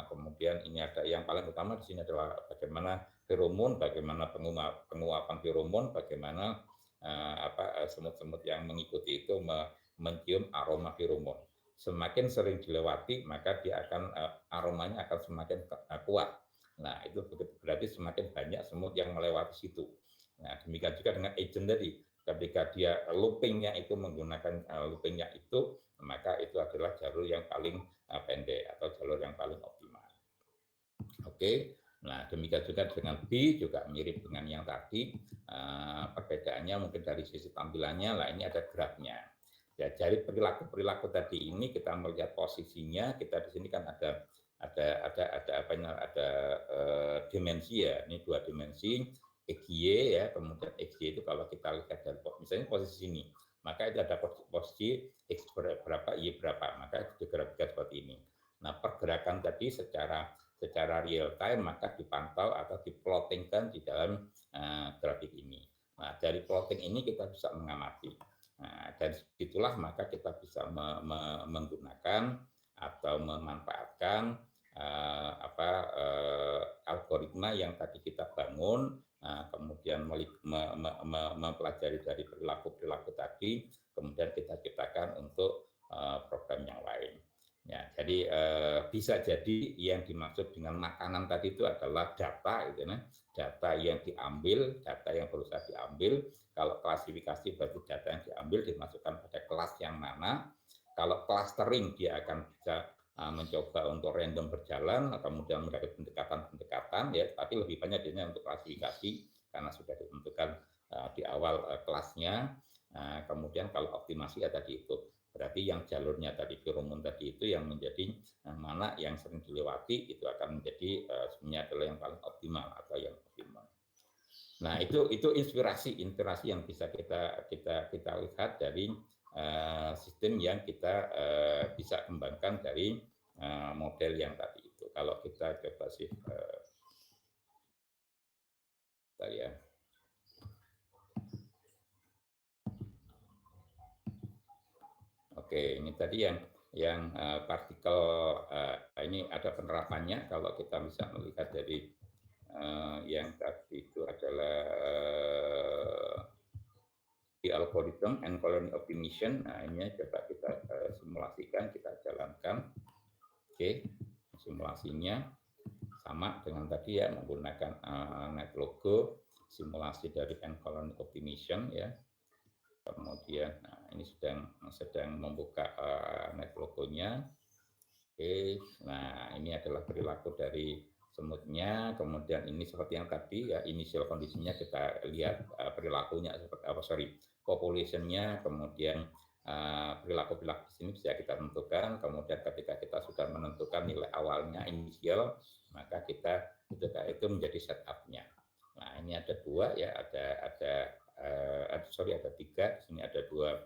Kemudian ini ada yang paling utama di sini adalah bagaimana feromon, bagaimana penguapan feromon, bagaimana semut-semut yang mengikuti itu mencium aroma feromon. Semakin sering dilewati, maka dia akan aromanya akan semakin kuat. Nah, itu berarti semakin banyak semut yang melewati situ. Nah, demikian juga dengan agent tadi. Ketika dia loopingnya itu menggunakan loopingnya itu, maka itu adalah jalur yang paling pendek atau jalur yang paling optimal. Oke, Nah, demikian juga dengan B juga mirip dengan yang tadi. Perbedaannya mungkin dari sisi tampilannya, lah ini ada grafnya. Ya, dari perilaku-perilaku tadi ini kita melihat posisinya, kita di sini kan ada apa ada dimensi ya, ini dua dimensi XY ya, kemudian XY itu kalau kita lihat dari misalnya posisi ini, maka itu ada posisi X berapa, Y berapa, maka itu digrafikan seperti ini. Nah, pergerakan tadi secara real time maka dipantau atau diplottingkan di dalam grafik ini. Nah, dari plotting ini kita bisa mengamati. Nah, dari situlah maka kita bisa menggunakan atau memanfaatkan algoritma yang tadi kita bangun, kemudian mempelajari dari perilaku-perilaku tadi, kemudian kita ciptakan untuk program yang lain. Ya, jadi bisa jadi yang dimaksud dengan makanan tadi itu adalah data, gitu, nah. Data yang diambil, data yang berusaha diambil. Kalau klasifikasi berarti data yang diambil dimasukkan pada kelas yang mana. Kalau clustering dia akan bisa mencoba untuk random berjalan, kemudian mendapatkan pendekatan-pendekatan, ya, tapi lebih banyak dia untuk klasifikasi karena sudah ditentukan di awal kelasnya. Kemudian kalau optimasi ya tadi itu. Berarti yang jalurnya tadi Firomon tadi itu yang menjadi mana yang sering dilewati itu akan menjadi sebenarnya adalah yang paling optimal atau yang optimal. Nah, itu inspirasi yang bisa kita lihat dari sistem yang kita bisa kembangkan dari model yang tadi itu. Kalau kita coba sih ya. Oke, ini tadi yang partikel ini ada penerapannya kalau kita bisa melihat dari yang tadi itu adalah di algorithm and colony optimization. Nah, ini coba kita simulasikan, kita jalankan. Oke, simulasinya sama dengan tadi ya, menggunakan NetLogo, simulasi dari and colony optimization ya. Kemudian nah, ini sedang membuka NetLogo-nya. Oke, nah ini adalah perilaku dari semutnya. Kemudian ini seperti yang tadi ya, initial kondisinya kita lihat perilakunya seperti apa, population-nya, kemudian perilaku-perilaku di sini bisa kita tentukan. Kemudian ketika kita sudah menentukan nilai awalnya inisial, maka kita itu menjadi setup-nya. Nah, ini ada dua ya, ada tiga. Di sini ada dua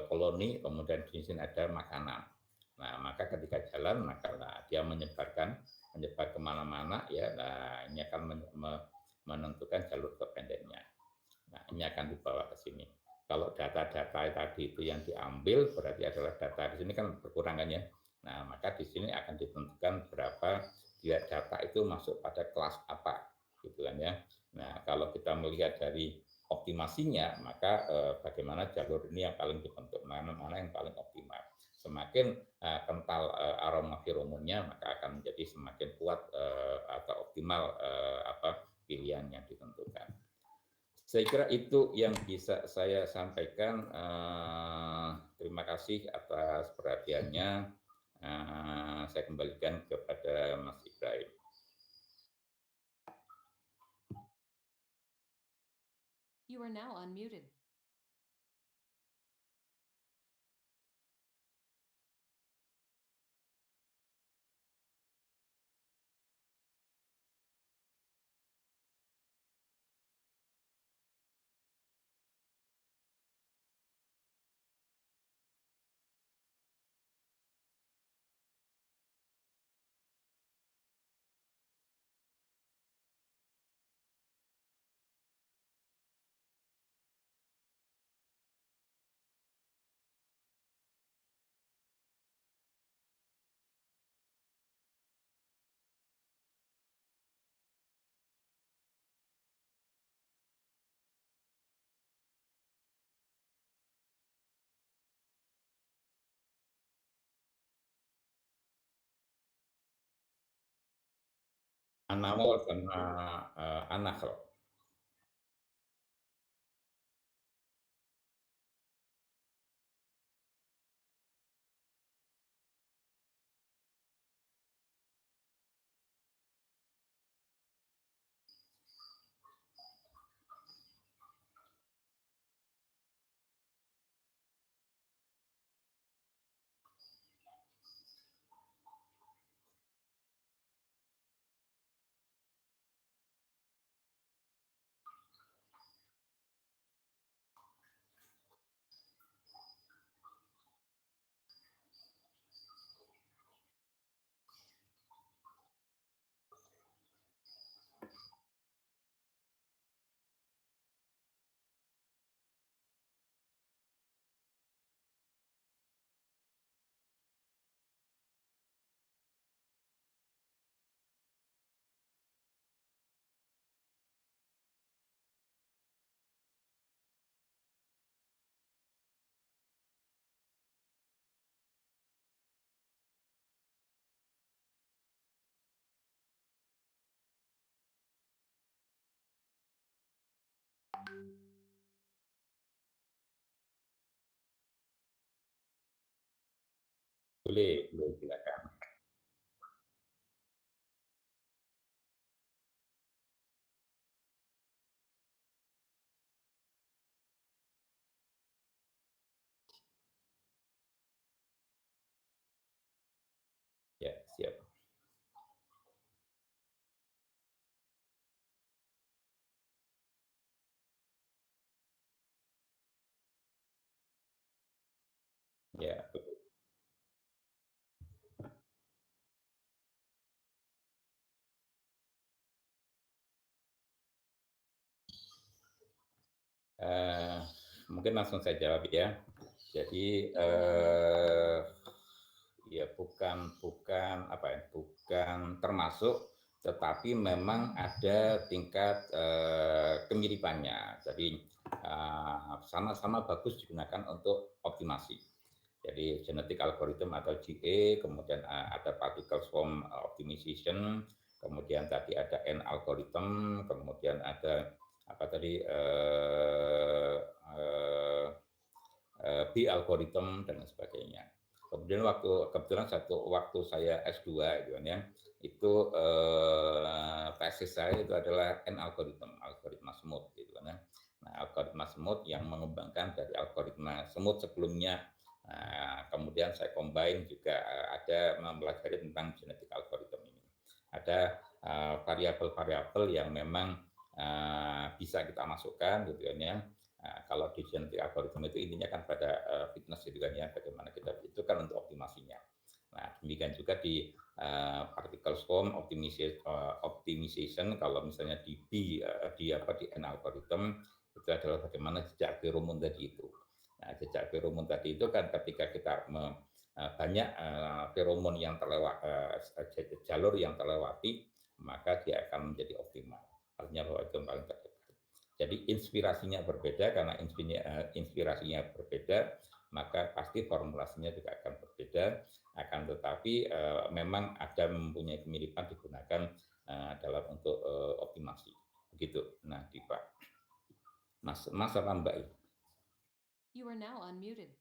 koloni, kemudian di sini ada makanan. Nah, maka ketika jalan, maka dia menyebar kemana-mana ya. Nah, ini akan menentukan jalur kependekannya. Nah, ini akan dibawa ke sini. Kalau data-data tadi itu yang diambil berarti adalah data di sini kan berkurangannya. Nah, maka di sini akan ditentukan berapa dia data itu masuk pada kelas apa, gitu kan ya. Nah, kalau kita melihat dari optimasinya, maka bagaimana jalur ini yang paling dibentuk, mana yang paling optimal. Semakin kental aroma feromonnya, maka akan menjadi semakin kuat atau optimal pilihan yang ditentukan. Saya kira itu yang bisa saya sampaikan. Terima kasih atas perhatiannya. Saya kembalikan kepada Mas Ibrahim. You are now unmuted. Anamol sama Anahro. Boleh, boleh silakan. Ya, siap. Ya, eh, mungkin langsung saya jawab ya. Jadi ya bukan bukan apa ya, bukan termasuk, tetapi memang ada tingkat kemiripannya. Jadi sama-sama bagus digunakan untuk optimasi. Jadi genetic algorithm atau GA, kemudian ada particle swarm optimization, kemudian tadi ada N algorithm, kemudian ada apa tadi B algorithm dan sebagainya. Kemudian kebetulan waktu saya S2 gitu kan ya, itu tesis saya itu adalah N algorithm, algoritma semut gitu kan ya. Nah, algoritma semut yang mengembangkan dari algoritma semut sebelumnya. Nah, kemudian saya combine juga ada mempelajari tentang genetic algorithm ini. Ada variabel-variabel yang memang bisa kita masukkan gitu kan ya. Nah, kalau di genetic algorithm itu intinya kan pada fitness gitu kan ya, bagaimana kita itu kan untuk optimasinya. Nah, demikian juga di particle swarm optimization kalau misalnya di di N algorithm itu adalah bagaimana jejak feromun tadi itu. Nah, jejak feromun tadi itu kan ketika kita banyak feromon yang terlewat jalur yang terlewati, maka dia akan menjadi optimal. Artinya bahwa itu yang paling terdekat. Jadi inspirasinya berbeda, karena inspirasinya berbeda, maka pasti formulasinya juga akan berbeda. Akan tetapi memang ada mempunyai kemiripan digunakan dalam untuk optimasi. Begitu. Nah, di Pak Mas apa Mbak? You are now unmuted.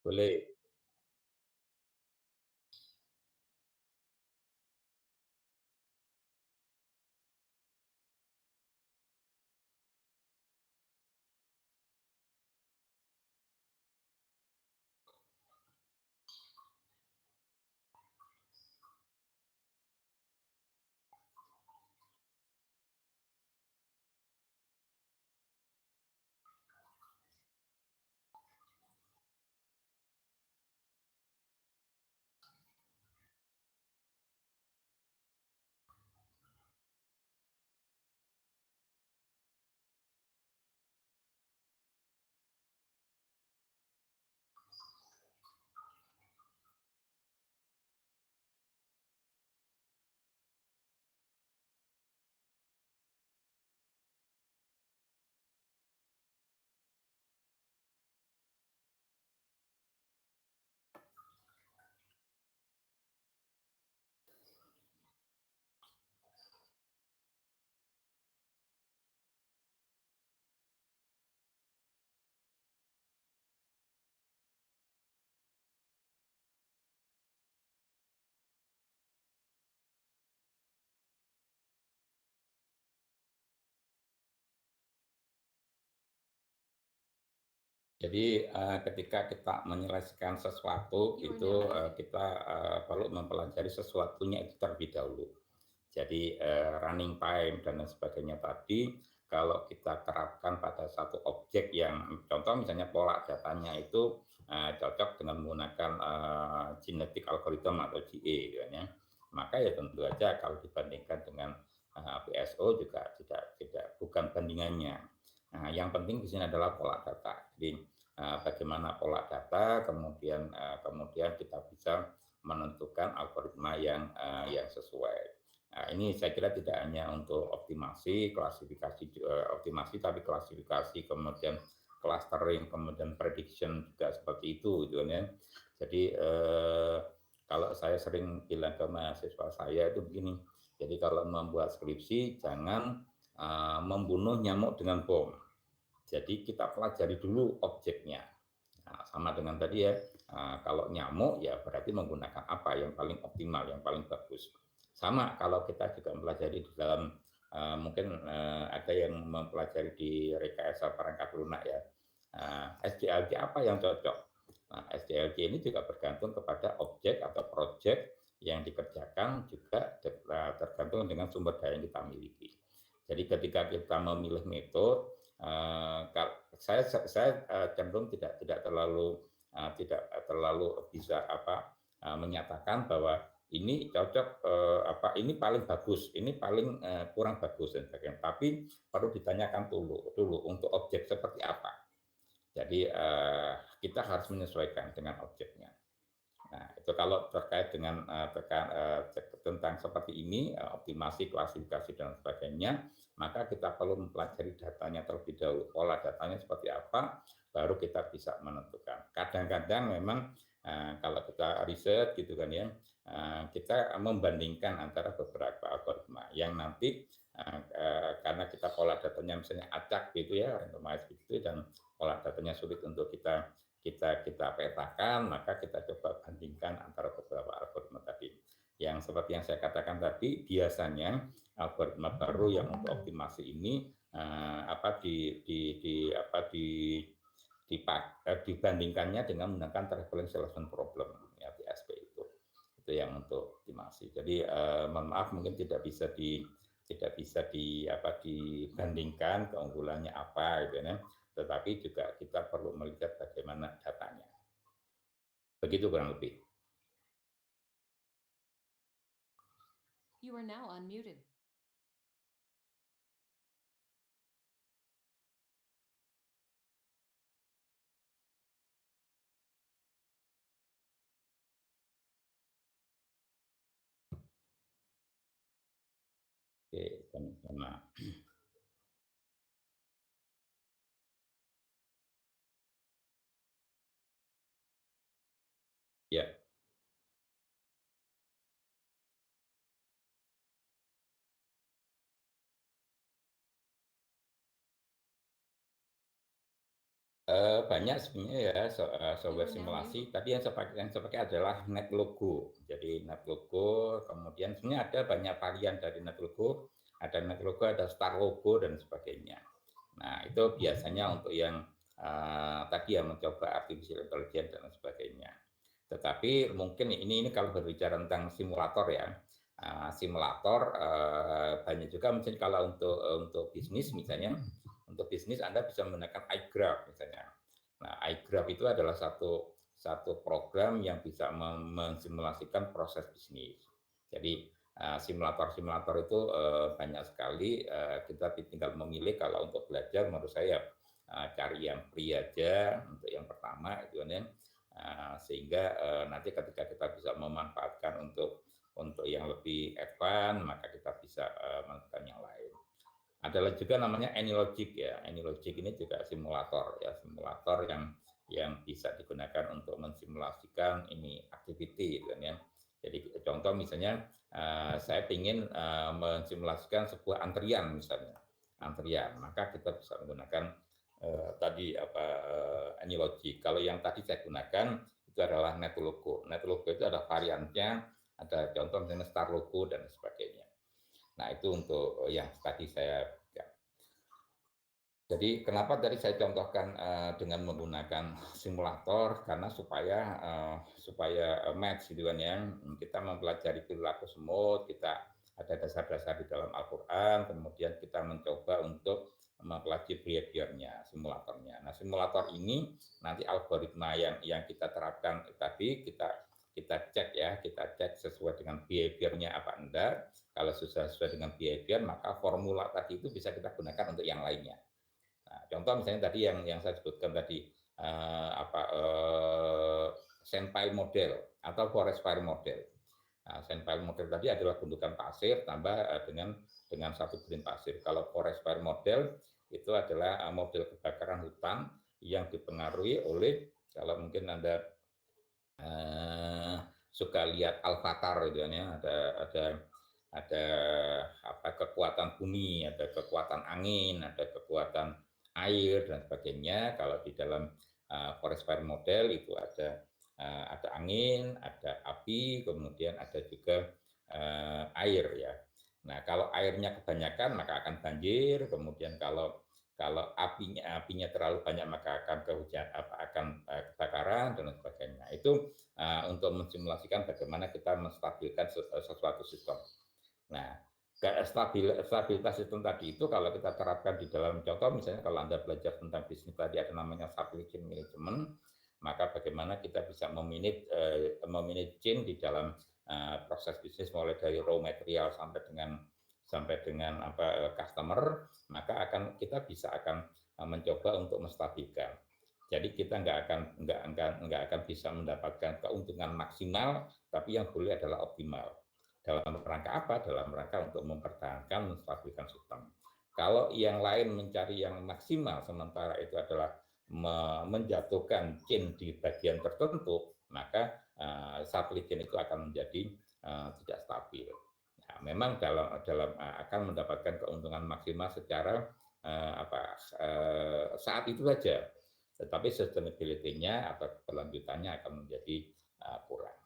Boleh. Jadi ketika kita menyelesaikan sesuatu You are itu now muted. kita perlu mempelajari sesuatunya itu terlebih dahulu. Jadi running time dan lain sebagainya tadi kalau kita terapkan pada satu objek yang contoh misalnya pola datanya itu cocok dengan menggunakan genetic algorithm atau GA gitu kan ya. Maka ya tentu saja kalau dibandingkan dengan PSO juga tidak bukan bandingannya. Nah, yang penting di sini adalah pola data. Jadi bagaimana pola data, kemudian kita bisa menentukan algoritma yang sesuai. Nah, ini saya kira tidak hanya untuk optimasi, klasifikasi optimasi, tapi klasifikasi, kemudian clustering, kemudian prediction juga seperti itu, gitu kan ya. Jadi kalau saya sering bilang ke mahasiswa saya itu begini, jadi kalau membuat skripsi jangan membunuh nyamuk dengan bom. Jadi kita pelajari dulu objeknya. Nah, sama dengan tadi ya, kalau nyamuk ya berarti menggunakan apa yang paling optimal, yang paling bagus. Sama kalau kita juga mempelajari di dalam mungkin ada yang mempelajari di rekayasa perangkat lunak ya. SDLC apa yang cocok? Nah, SDLC ini juga bergantung kepada objek atau project yang dikerjakan juga tergantung dengan sumber daya yang kita miliki. Jadi ketika kita memilih metode, saya cenderung tidak terlalu bisa menyatakan bahwa ini cocok ini paling bagus, ini paling kurang bagus dan sebagainya. Tapi perlu ditanyakan dulu untuk objek seperti apa. Jadi kita harus menyesuaikan dengan objeknya. Nah, itu kalau terkait dengan tentang seperti ini, optimasi, klasifikasi, dan sebagainya, maka kita perlu mempelajari datanya terlebih dahulu. Pola datanya seperti apa, baru kita bisa menentukan. Kadang-kadang memang kalau kita riset gitu kan ya, kita membandingkan antara beberapa algoritma yang nanti karena kita pola datanya misalnya acak gitu ya, randomized gitu, dan pola datanya sulit untuk kita petakan, maka kita coba bandingkan antara beberapa algoritma tadi. Yang seperti yang saya katakan tadi, biasanya algoritma baru yang untuk optimasi ini dibandingkannya dengan menggunakan traveling salesman problem ya TSP itu yang untuk optimasi. Jadi mohon maaf mungkin tidak bisa dibandingkan keunggulannya apa gitu ya, tetapi juga kita perlu melihat bagaimana datanya. Begitu kurang lebih. You are now unmuted. Oke, sama-sama. Ya, banyak sebenarnya ya software simulasi. Tadi yang saya pakai adalah NetLogo. Jadi NetLogo, kemudian sebenarnya ada banyak varian dari NetLogo. Ada NetLogo, ada StarLogo dan sebagainya. Nah, itu biasanya untuk yang tadi ya mencoba artificial intelligence dan sebagainya. Tetapi mungkin ini kalau berbicara tentang simulator ya, simulator banyak juga misalnya kalau untuk bisnis misalnya, untuk bisnis Anda bisa menggunakan iGraph misalnya. Nah, iGraph itu adalah satu program yang bisa mensimulasikan proses bisnis. Jadi simulator-simulator itu banyak sekali, kita tinggal memilih. Kalau untuk belajar menurut saya cari yang free aja untuk yang pertama itu kan ya. Sehingga nanti ketika kita bisa memanfaatkan untuk yang lebih advance, maka kita bisa menentukan yang lain. Adalah juga namanya AnyLogic ya. AnyLogic ini juga simulator ya, simulator yang bisa digunakan untuk mensimulasikan ini activity gitu kan ya. Jadi contoh misalnya saya ingin mensimulasikan sebuah antrian misalnya, antrian, maka kita bisa menggunakan tadi AnyLogic. Kalau yang tadi saya gunakan itu adalah NetLogo. NetLogo itu ada variannya, ada contoh misalnya StarLogo dan sebagainya. Nah, itu untuk yang tadi saya ya. Jadi kenapa tadi saya contohkan dengan menggunakan simulator, karena supaya match gitu kan ya. Kita mempelajari perilaku semut, kita ada dasar-dasar di dalam Al-Qur'an, kemudian kita mencoba untuk mempelajari behaviornya, simulatornya. Nah, simulator ini nanti algoritma yang kita terapkan tadi kita cek ya, kita cek sesuai dengan behaviornya apa enggak. Kalau sudah sesuai dengan behavior, maka formula tadi itu bisa kita gunakan untuk yang lainnya. Nah, contoh misalnya tadi yang saya sebutkan tadi sandpile model atau forest fire model. Nah, sandpile model tadi adalah gundukan pasir tambah dengan satu green pasir. Kalau forest fire model itu adalah model kebakaran hutan yang dipengaruhi oleh, kalau mungkin Anda suka lihat Avatar gitu ya, ada apa kekuatan bumi, ada kekuatan angin, ada kekuatan air dan sebagainya. Kalau di dalam forest fire model itu ada angin, ada api, kemudian ada juga air ya. Nah, kalau airnya kebanyakan maka akan banjir, kemudian kalau apinya terlalu banyak maka akan akan kebakaran dan sebagainya. Itu untuk mensimulasikan bagaimana kita menstabilkan sesuatu sistem. Nah, stabilitas sistem tadi itu kalau kita terapkan di dalam contoh, misalnya kalau Anda belajar tentang bisnis tadi ada namanya supply chain management, maka bagaimana kita bisa memanage chain di dalam proses bisnis mulai dari raw material sampai dengan customer, maka kita akan mencoba untuk menstabilkan. Jadi kita nggak akan bisa mendapatkan keuntungan maksimal, tapi yang boleh adalah optimal. Dalam rangka apa? Dalam rangka untuk mempertahankan, menstabilkan sistem. Kalau yang lain mencari yang maksimal, sementara itu adalah menjatuhkan chain di bagian tertentu, maka supply chain itu akan menjadi tidak stabil. Nah, memang akan mendapatkan keuntungan maksimal secara saat itu saja, tetapi sustainability-nya atau keberlanjutannya akan menjadi kurang.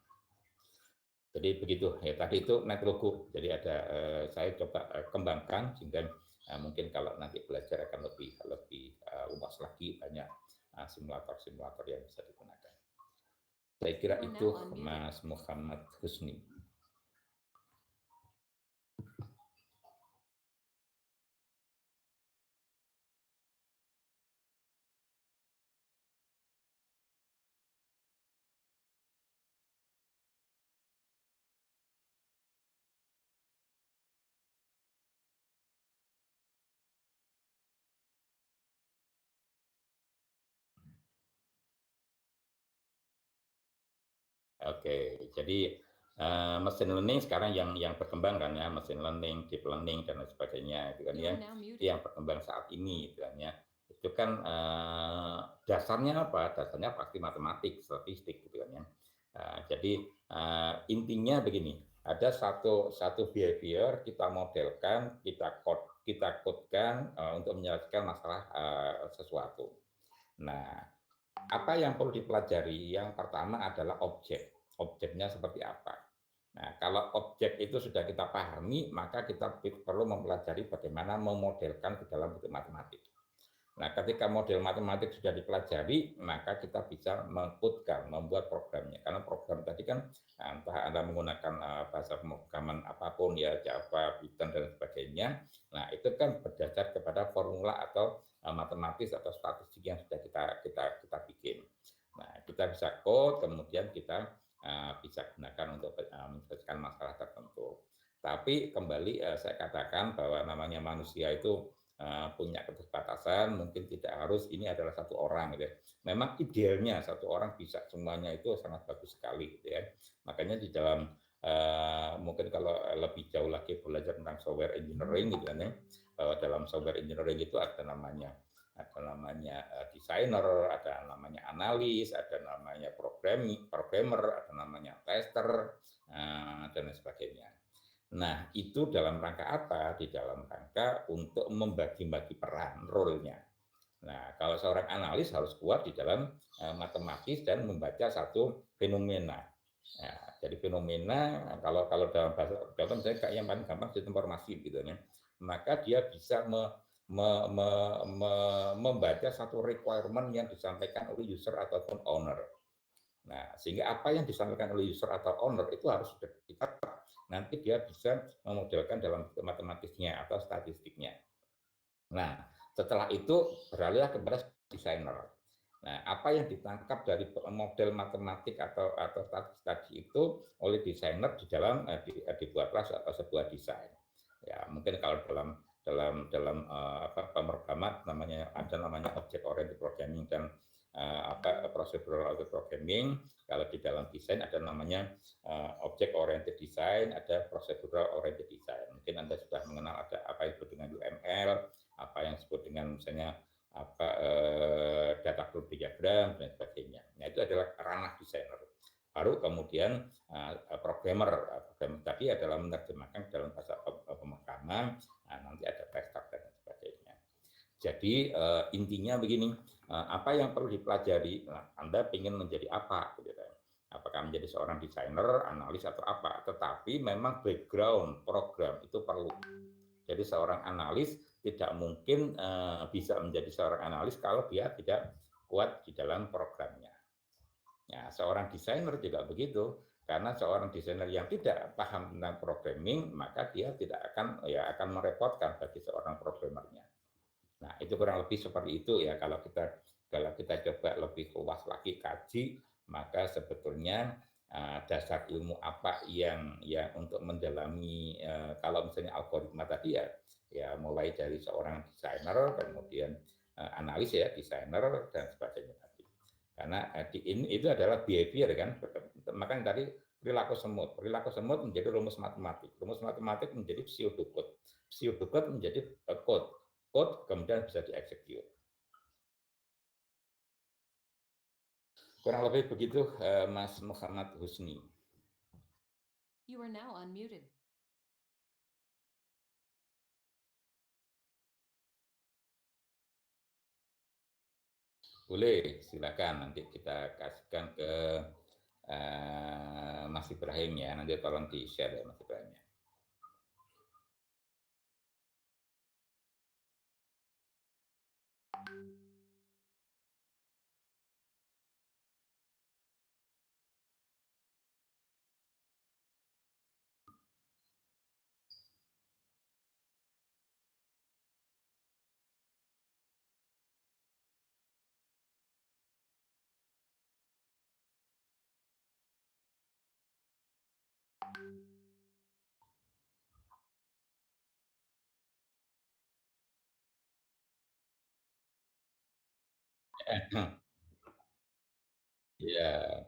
Jadi begitu ya, tadi itu net logo. Jadi ada saya coba kembangkan sehingga mungkin kalau nanti belajar akan lebih luas lagi, banyak simulator-simulator yang bisa digunakan. Saya kira itu Mas Muhammad Husni. Oke, jadi machine learning sekarang yang berkembang kan ya, machine learning, deep learning dan lain sebagainya itu kan ya, itu yang berkembang saat ini gitu kan ya. Itu kan dasarnya apa? Dasarnya pasti matematik, statistik gitu kan ya. Jadi intinya begini, ada satu behavior kita modelkan, kita codekan untuk menyelesaikan masalah sesuatu. Nah, apa yang perlu dipelajari? Yang pertama adalah objek. Objeknya seperti apa? Nah, kalau objek itu sudah kita pahami, maka kita perlu mempelajari bagaimana memodelkan ke dalam bentuk matematik. Nah, ketika model matematik sudah dipelajari, maka kita bisa membuat programnya. Karena program tadi kan entah Anda menggunakan bahasa pemrograman apapun ya, Java, Python dan sebagainya. Nah, itu kan berdasar kepada formula atau matematis atau statistik yang sudah kita bikin. Nah, kita bisa code, kemudian kita bisa gunakan untuk menyelesaikan masalah tertentu. Tapi kembali saya katakan bahwa namanya manusia itu punya keterbatasan, mungkin tidak harus ini adalah satu orang gitu ya. Memang idealnya satu orang bisa semuanya itu sangat bagus sekali gitu ya. Makanya di dalam mungkin kalau lebih jauh lagi belajar tentang software engineering gitu kan ya, bahwa dalam software engineering itu ada namanya desainer, ada namanya analis, ada namanya programmer, ada namanya tester dan sebagainya. Nah, itu dalam rangka apa? Di dalam rangka untuk membagi-bagi peran, role-nya. Nah, kalau seorang analis harus kuat di dalam matematis dan membaca satu fenomena. Nah, jadi fenomena, kalau dalam bahasa, contoh misalnya kayak yang paling gampang sistem informasi gitu ya, maka dia bisa membaca satu requirement yang disampaikan oleh user ataupun owner. Nah, sehingga apa yang disampaikan oleh user atau owner itu harus sudah dicatat. Nanti dia bisa memodelkan dalam matematisnya atau statistiknya. Nah, Setelah itu beralihlah kepada desainer. Nah, apa yang ditangkap dari model matematik atau tadi itu oleh desainer di dalam dibuatlah sebuah desain. Ya, mungkin kalau dalam pemrograman namanya object oriented programming dan procedural oriented programming. Kalau di dalam desain ada namanya object oriented design, ada procedural oriented design. Mungkin Anda sudah mengenal ada apa yang disebut dengan UML, apa yang disebut dengan misalnya data flow diagram dan sebagainya. Nah, itu adalah ranah desainer. Baru kemudian programmer tadi adalah menerjemahkan dalam bahasa pemrograman. Nah, nanti ada tester dan sebagainya. Jadi intinya begini, apa yang perlu dipelajari? Nah, Anda ingin menjadi apa? Gitu kan. Apakah menjadi seorang desainer, analis atau apa? Tetapi memang background program itu perlu. Jadi seorang analis tidak mungkin bisa menjadi seorang analis kalau dia tidak kuat di dalam programnya. Ya, seorang desainer juga begitu. Karena seorang desainer yang tidak paham tentang programming, maka dia tidak akan merepotkan bagi seorang programmernya. Nah, itu kurang lebih seperti itu ya. Kalau kita coba lebih luas lagi kaji, maka sebetulnya dasar ilmu apa yang untuk mendalami kalau misalnya algoritma tadi ya mulai dari seorang desainer, kemudian analis ya, desainer dan sebagainya tadi. Karena itu adalah behavior kan. Makanya tadi perilaku semut menjadi rumus matematik menjadi pseudocode menjadi code kemudian bisa dieksekut. Kurang lebih begitu Mas Muhammad Husni. You are now unmuted. Boleh, silakan nanti kita kasihkan ke Mas Ibrahim ya. Nanti tolong di-share ya Mas Ibrahim ya. Ya.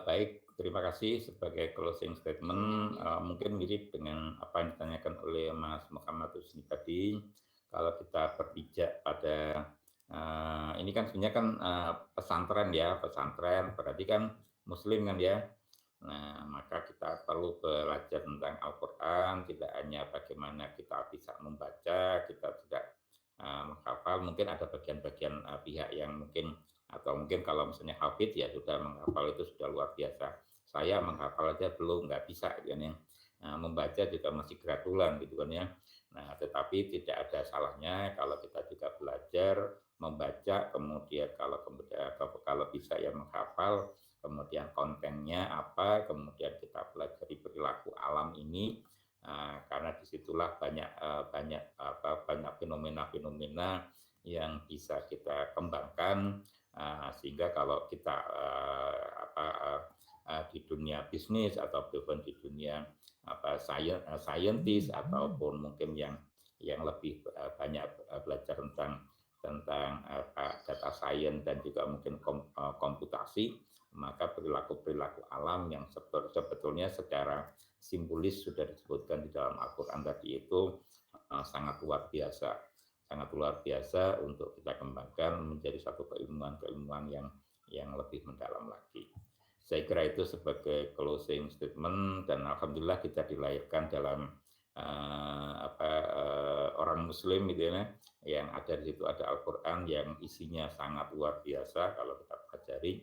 Baik, terima kasih sebagai closing statement. Mungkin mirip dengan apa yang ditanyakan oleh Mas Muhammad Husni tadi. Kalau kita berpijak pada ini kan sebenarnya kan pesantren ya, pesantren berarti kan Muslim kan ya. Nah, maka kita perlu belajar tentang Al-Quran, tidak hanya bagaimana kita bisa membaca, kita tidak menghafal, mungkin ada bagian-bagian pihak yang mungkin atau mungkin kalau misalnya hafid ya sudah menghafal itu sudah luar biasa. Saya menghafal aja belum nggak bisa kan ya. Membaca juga masih gratulan gitu kan ya. Nah, tetapi tidak ada salahnya kalau kita juga belajar membaca, kemudian kalau bisa ya menghafal, kemudian kontennya apa, kemudian kita pelajari perilaku alam ini. Karena disitulah banyak fenomena-fenomena yang bisa kita kembangkan sehingga kalau kita di dunia bisnis ataupun di dunia scientist ataupun mungkin yang lebih banyak belajar tentang data science dan juga mungkin komputasi, maka perilaku alam yang sebetulnya secara simbolis sudah disebutkan di dalam Al-Quran tadi itu sangat luar biasa untuk kita kembangkan menjadi satu keilmuan yang lebih mendalam lagi. Saya kira itu sebagai closing statement dan alhamdulillah kita dilahirkan dalam orang Muslim gitu ya, yang ada di situ ada Al-Quran yang isinya sangat luar biasa kalau kita pelajari,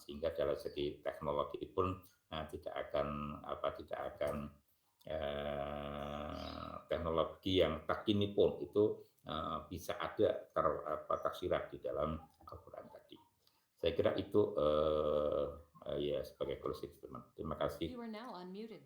sehingga dari segi teknologi pun tidak akan teknologi yang terkini pun itu bisa ada tersirat di dalam Al-Quran tadi. Saya kira itu ya sebagai closing statement. Terima kasih. You are now unmuted.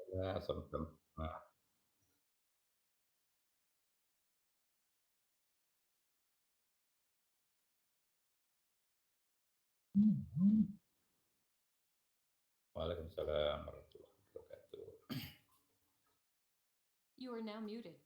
Ya, sama-sama. Waalaikumsalam warahmatullahi wabarakatuh. You are now muted.